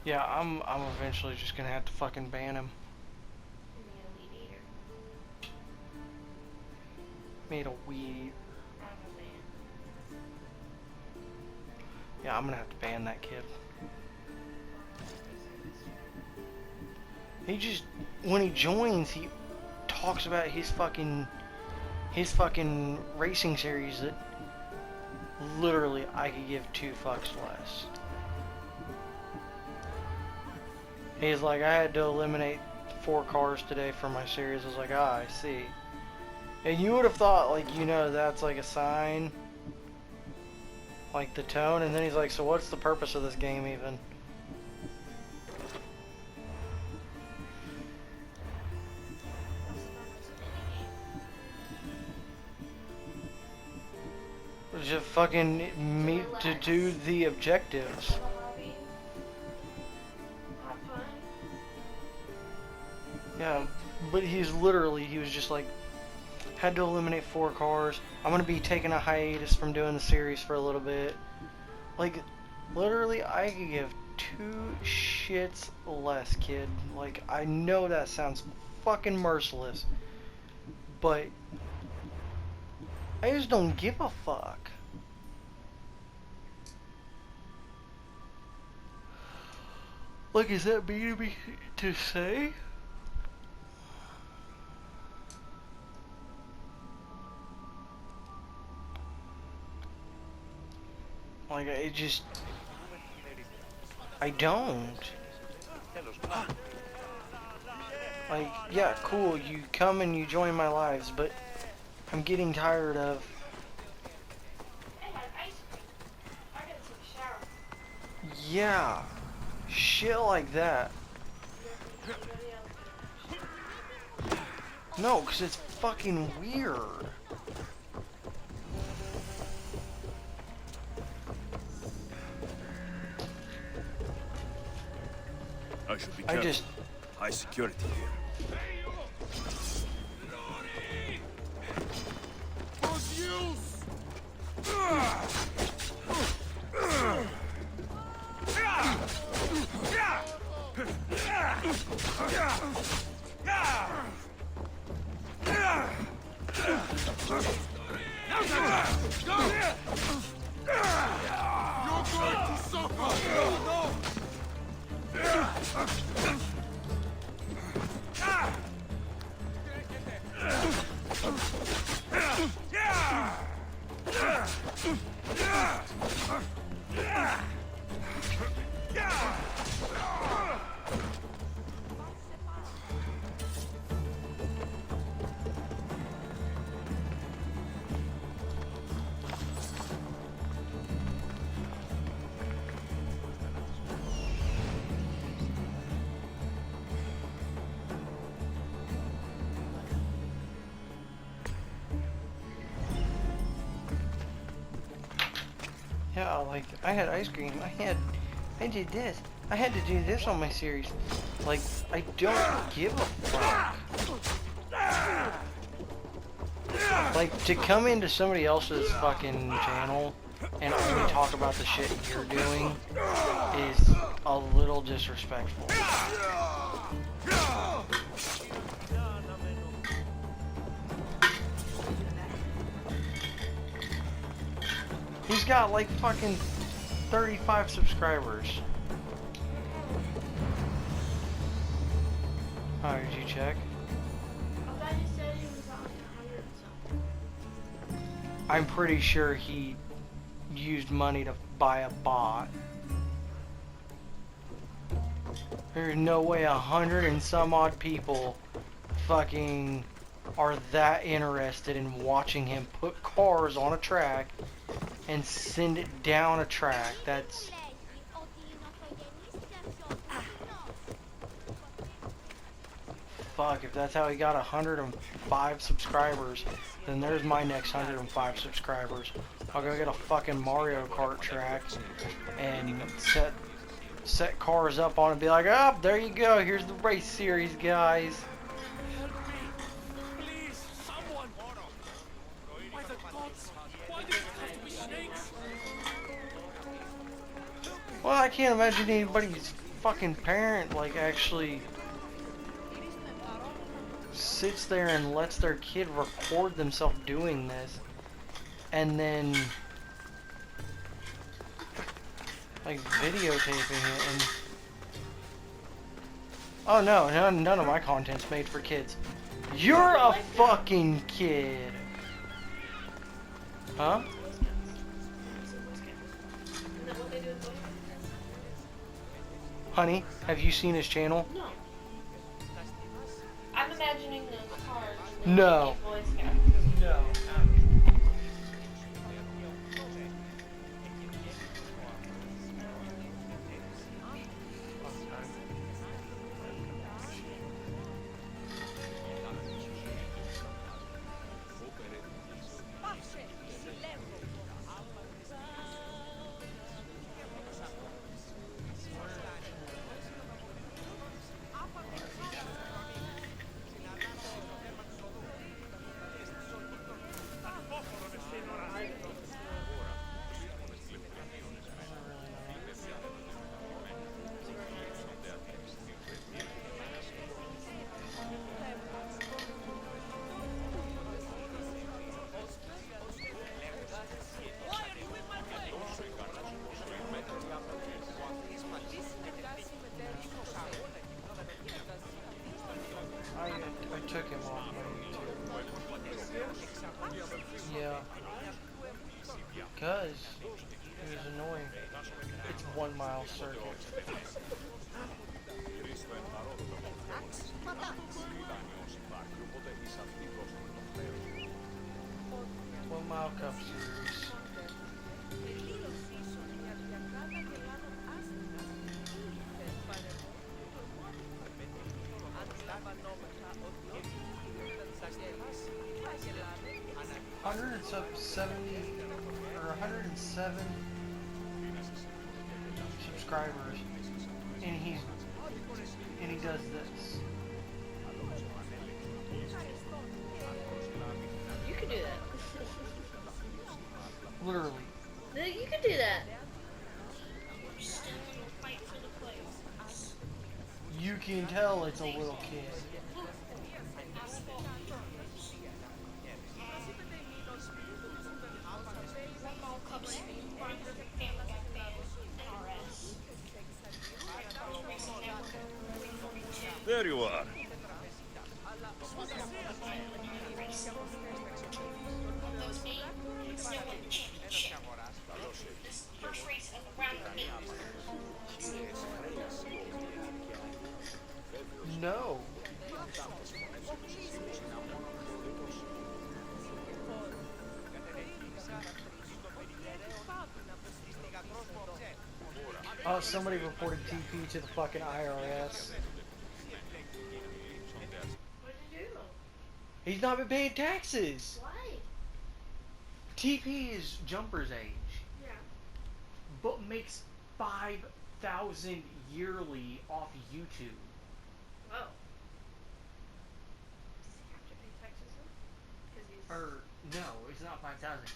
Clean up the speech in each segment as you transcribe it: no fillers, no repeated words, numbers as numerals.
Yeah, I'm eventually just gonna have to fucking ban him. Made a weed. Yeah, I'm gonna have to ban that kid. He just, when he joins, he talks about his fucking racing series that literally I could give 2 fucks less. He's like, I had to eliminate 4 cars today for my series. I was like, ah, I see. And you would have thought, like, you know, that's like a sign, like the tone, and then he's like, so what's the purpose of this game even? Just fucking meet to do the objectives. Yeah, but he was just like, had to eliminate 4 cars. I'm gonna be taking a hiatus from doing the series for a little bit. Like, literally, I could give 2 shits less, kid. Like, I know that sounds fucking merciless, but I just don't give a fuck. Like, is that mean to me to say? Like, I don't. Like, yeah, cool, you come and you join my lives, but I'm getting tired of... Yeah, shit like that. No, because it's fucking weird. I should be careful. High security here. Yeah, like, I had ice cream, I did this, I had to do this on my series. Like, I don't give a fuck. Like, to come into somebody else's fucking channel and only talk about the shit you're doing is a little disrespectful. He's got like fucking 35 subscribers. Oh, did you check? I thought you said he was on 100 something. I'm pretty sure he used money to buy a bot. There's no way 100 and some odd people fucking are that interested in watching him put cars on a track and send it down a track. That's... Fuck, if that's how he got 105 subscribers, then there's my next 105 subscribers. I'll go get a fucking Mario Kart track and set cars up on it and be like, oh, there you go, here's the race series, guys. Well, I can't imagine anybody's fucking parent like actually sits there and lets their kid record themselves doing this and then like videotaping it and oh no, none of my content's made for kids. You're a fucking kid. Huh? Honey, have you seen his channel? No. I'm imagining the cars. No. Boy Scouts. No. I took him off my YouTube. Yeah. Because it was annoying. It's 1 mile circuit. 1 mile cup series. Or 107 subscribers, and he does this. You can do that. Literally. No, you can do that. We're still in the fight for the place. You can tell it's a little kid. There you are. No. Oh, somebody reported TP to the fucking IRS. What did you do? He's not been paying taxes. Why? TP is Jumper's age, Yeah. but makes $5,000 yearly off YouTube. Oh. Does he have to pay taxes then? 'Cause he's... Or no, it's not 5,000.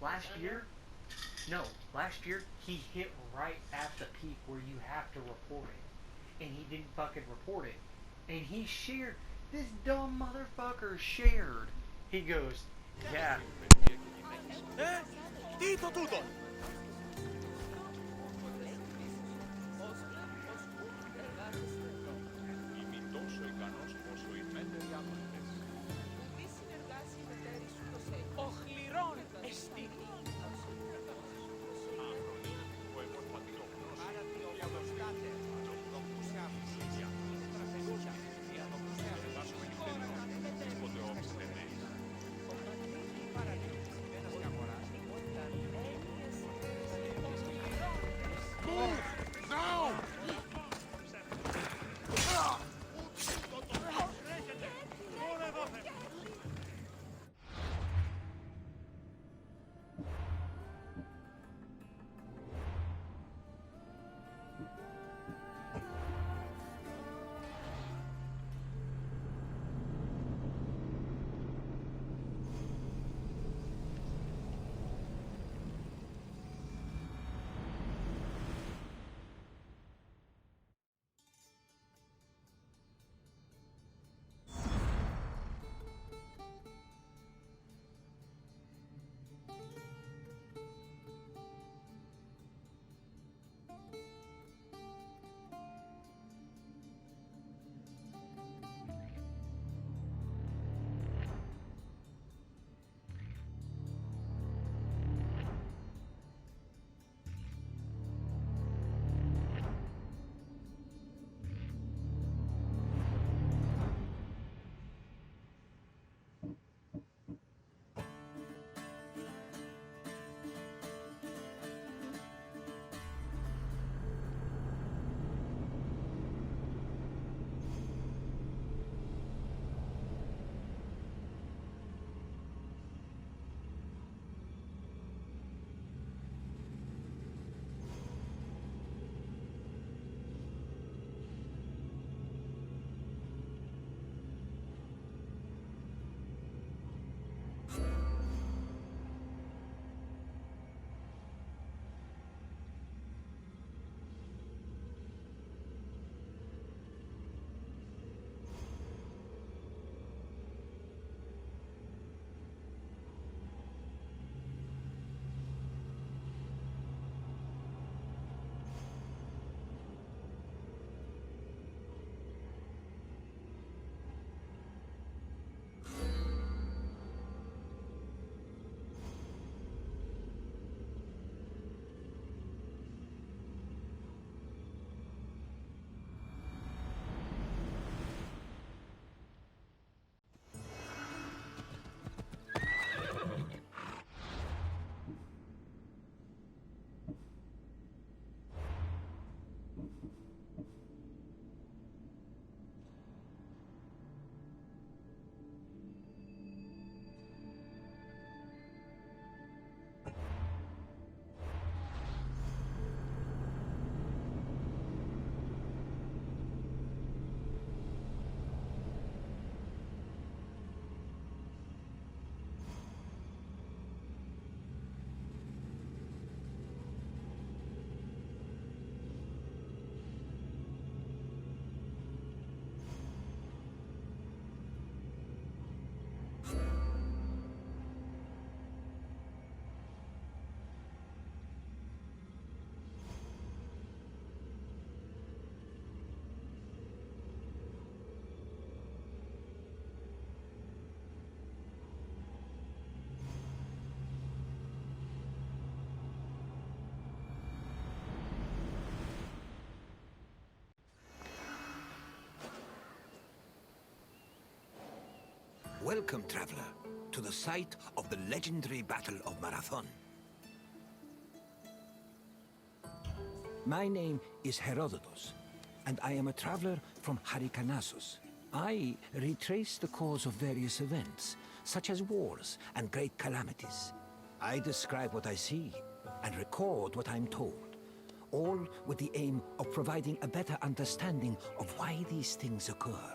Last year he hit right at the peak where you have to report it, and he didn't fucking report it, and he shared. This dumb motherfucker shared. He goes, yeah. Dito tutto. Welcome, traveler, to the site of the legendary Battle of Marathon. My name is Herodotus, and I am a traveler from Hyrcanassus. I retrace the cause of various events, such as wars and great calamities. I describe what I see and record what I'm told, all with the aim of providing a better understanding of why these things occur.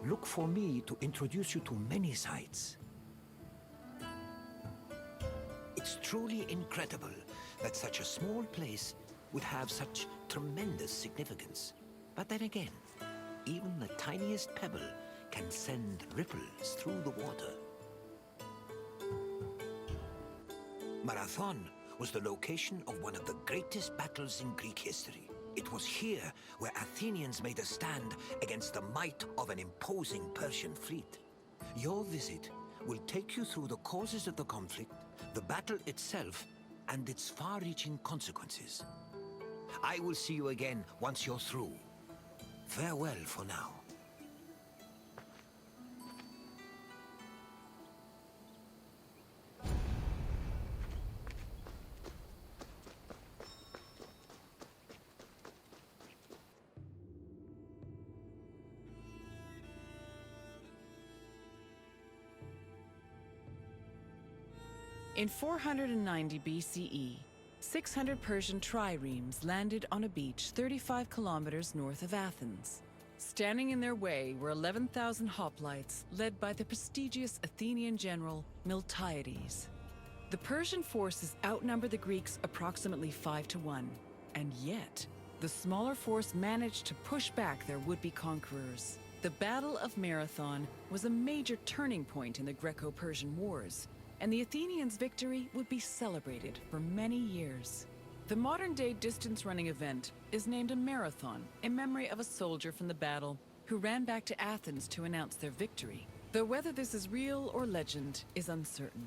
Look for me to introduce you to many sites. It's truly incredible that such a small place would have such tremendous significance. But then again, even the tiniest pebble can send ripples through the water. Marathon was the location of one of the greatest battles in Greek history. It was here where Athenians made a stand against the might of an imposing Persian fleet. Your visit will take you through the causes of the conflict, the battle itself, and its far-reaching consequences. I will see you again once you're through. Farewell for now. In 490 BCE, 600 Persian triremes landed on a beach 35 kilometers north of Athens. Standing in their way were 11,000 hoplites led by the prestigious Athenian general Miltiades. The Persian forces outnumbered the Greeks approximately 5 to 1, and yet the smaller force managed to push back their would-be conquerors. The Battle of Marathon was a major turning point in the Greco-Persian Wars, and the Athenians' victory would be celebrated for many years. The modern-day distance-running event is named a marathon in memory of a soldier from the battle who ran back to Athens to announce their victory, though whether this is real or legend is uncertain.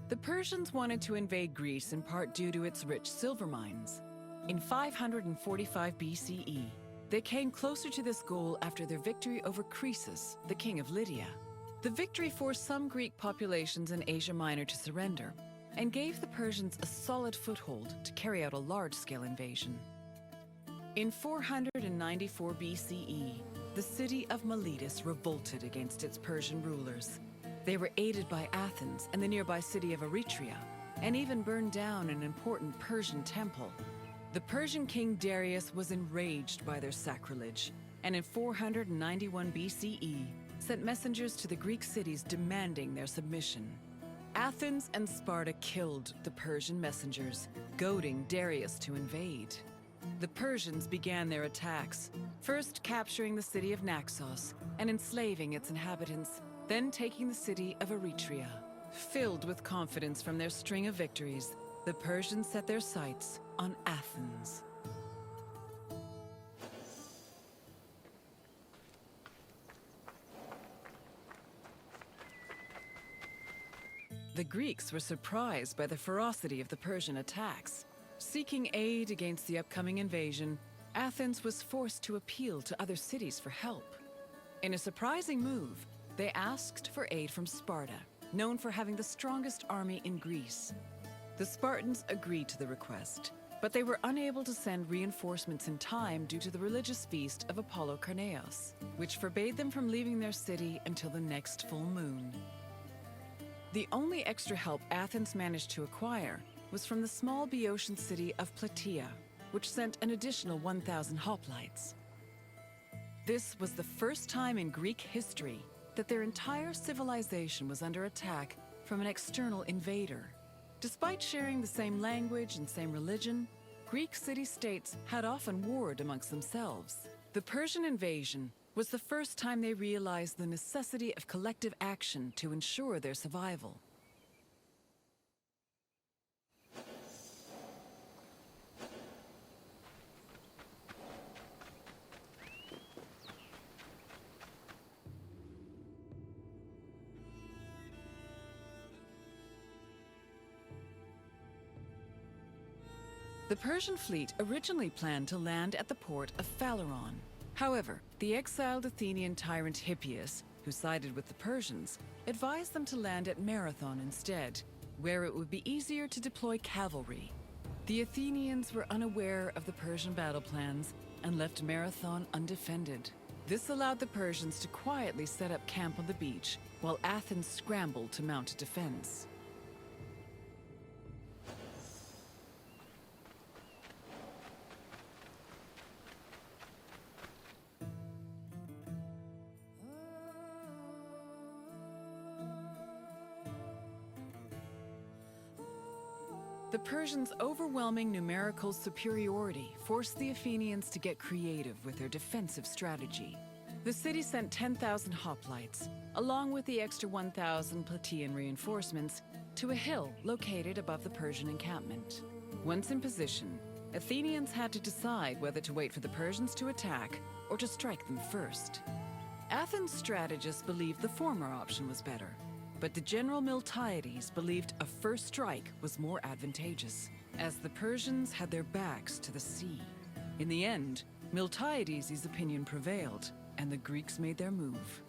The Persians wanted to invade Greece in part due to its rich silver mines. In 545 BCE, they came closer to this goal after their victory over Croesus, the king of Lydia. The victory forced some Greek populations in Asia Minor to surrender and gave the Persians a solid foothold to carry out a large-scale invasion. In 494 BCE, the city of Miletus revolted against its Persian rulers. They were aided by Athens and the nearby city of Eretria, and even burned down an important Persian temple. The Persian king Darius was enraged by their sacrilege, and in 491 BCE, sent messengers to the Greek cities demanding their submission. Athens and Sparta killed the Persian messengers, goading Darius to invade. The Persians began their attacks, first capturing the city of Naxos and enslaving its inhabitants, then taking the city of Eretria. Filled with confidence from their string of victories, the Persians set their sights on Athens. The Greeks were surprised by the ferocity of the Persian attacks. Seeking aid against the upcoming invasion, Athens was forced to appeal to other cities for help. In a surprising move, they asked for aid from Sparta, known for having the strongest army in Greece. The Spartans agreed to the request, but they were unable to send reinforcements in time due to the religious feast of Apollo Carneos, which forbade them from leaving their city until the next full moon. The only extra help Athens managed to acquire was from the small Boeotian city of Plataea, which sent an additional 1,000 hoplites. This was the first time in Greek history that their entire civilization was under attack from an external invader. Despite sharing the same language and same religion, Greek city-states had often warred amongst themselves. The Persian invasion was the first time they realized the necessity of collective action to ensure their survival. The Persian fleet originally planned to land at the port of Phaleron. However, the exiled Athenian tyrant Hippias, who sided with the Persians, advised them to land at Marathon instead, where it would be easier to deploy cavalry. The Athenians were unaware of the Persian battle plans and left Marathon undefended. This allowed the Persians to quietly set up camp on the beach, while Athens scrambled to mount a defense. The Persians' overwhelming numerical superiority forced the Athenians to get creative with their defensive strategy. The city sent 10,000 hoplites, along with the extra 1,000 Plataean reinforcements, to a hill located above the Persian encampment. Once in position, Athenians had to decide whether to wait for the Persians to attack or to strike them first. Athens' strategists believed the former option was better, but the general Miltiades believed a first strike was more advantageous, as the Persians had their backs to the sea. In the end, Miltiades' opinion prevailed, and the Greeks made their move.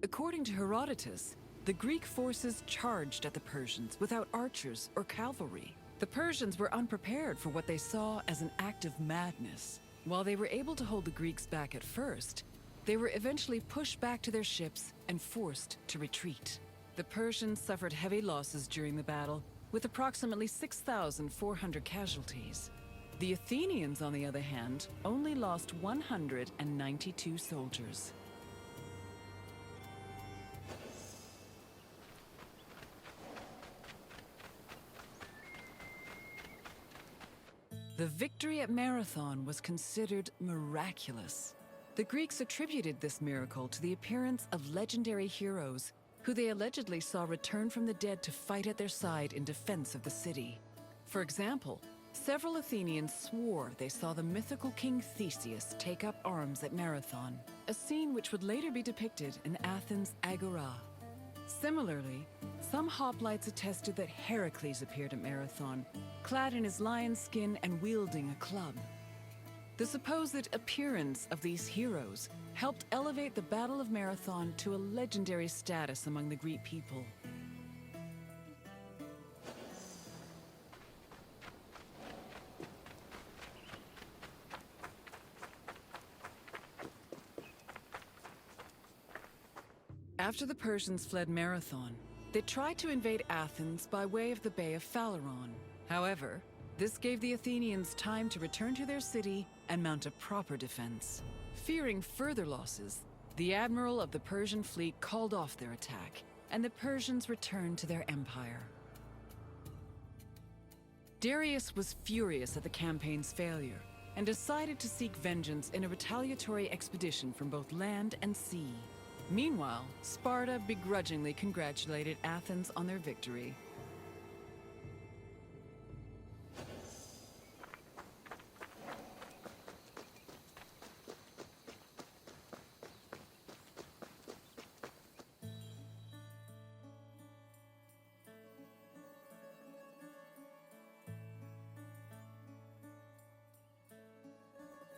According to Herodotus, the Greek forces charged at the Persians without archers or cavalry. The Persians were unprepared for what they saw as an act of madness. While they were able to hold the Greeks back at first, they were eventually pushed back to their ships and forced to retreat. The Persians suffered heavy losses during the battle, with approximately 6,400 casualties. The Athenians, on the other hand, only lost 192 soldiers. The victory at Marathon was considered miraculous. The Greeks attributed this miracle to the appearance of legendary heroes who they allegedly saw return from the dead to fight at their side in defense of the city. For example, several Athenians swore they saw the mythical King Theseus take up arms at Marathon, a scene which would later be depicted in Athens' Agora. Similarly, some hoplites attested that Heracles appeared at Marathon, clad in his lion's skin and wielding a club. The supposed appearance of these heroes helped elevate the Battle of Marathon to a legendary status among the Greek people. After the Persians fled Marathon, they tried to invade Athens by way of the Bay of Phaleron. However, this gave the Athenians time to return to their city and mount a proper defense. Fearing further losses, the admiral of the Persian fleet called off their attack, and the Persians returned to their empire. Darius was furious at the campaign's failure and decided to seek vengeance in a retaliatory expedition from both land and sea. Meanwhile, Sparta begrudgingly congratulated Athens on their victory.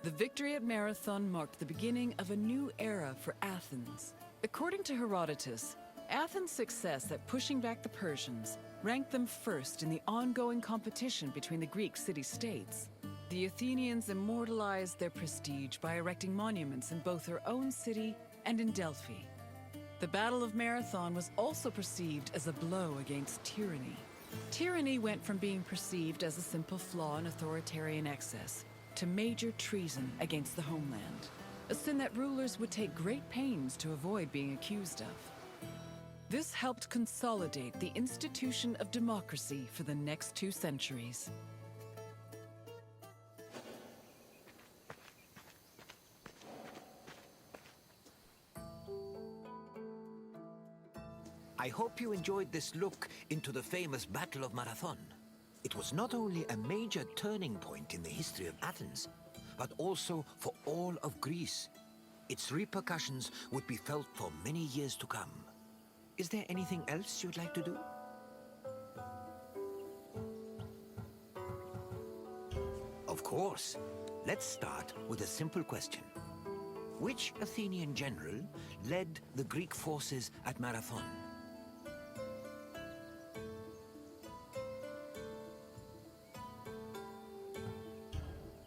The victory at Marathon marked the beginning of a new era for Athens. According to Herodotus, Athens' success at pushing back the Persians ranked them first in the ongoing competition between the Greek city-states. The Athenians immortalized their prestige by erecting monuments in both their own city and in Delphi. The Battle of Marathon was also perceived as a blow against tyranny. Tyranny went from being perceived as a simple flaw in authoritarian excess to major treason against the homeland, a sin that rulers would take great pains to avoid being accused of. This helped consolidate the institution of democracy for the next 2 centuries. I hope you enjoyed this look into the famous Battle of Marathon. It was not only a major turning point in the history of Athens, but also for all of Greece, its repercussions would be felt for many years to come. Is there anything else you'd like to do? Of course. Let's start with a simple question. Which Athenian general led the Greek forces at Marathon?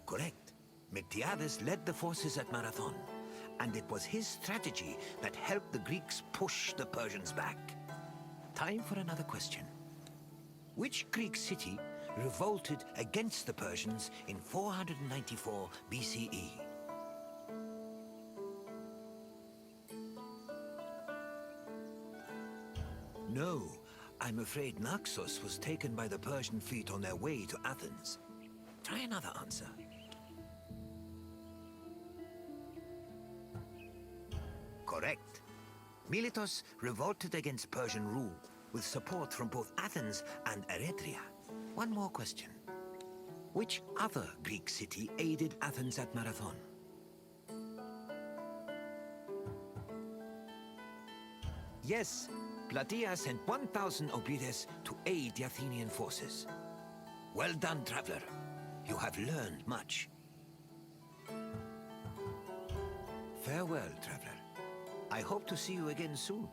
Correct. Miltiades led the forces at Marathon, and it was his strategy that helped the Greeks push the Persians back. Time for another question. Which Greek city revolted against the Persians in 494 BCE? No, I'm afraid Naxos was taken by the Persian fleet on their way to Athens. Try another answer. Correct. Miletus revolted against Persian rule, with support from both Athens and Eretria. One more question. Which other Greek city aided Athens at Marathon? Yes, Plataea sent 1,000 Obides to aid the Athenian forces. Well done, traveler. You have learned much. Farewell, traveler. I hope to see you again soon.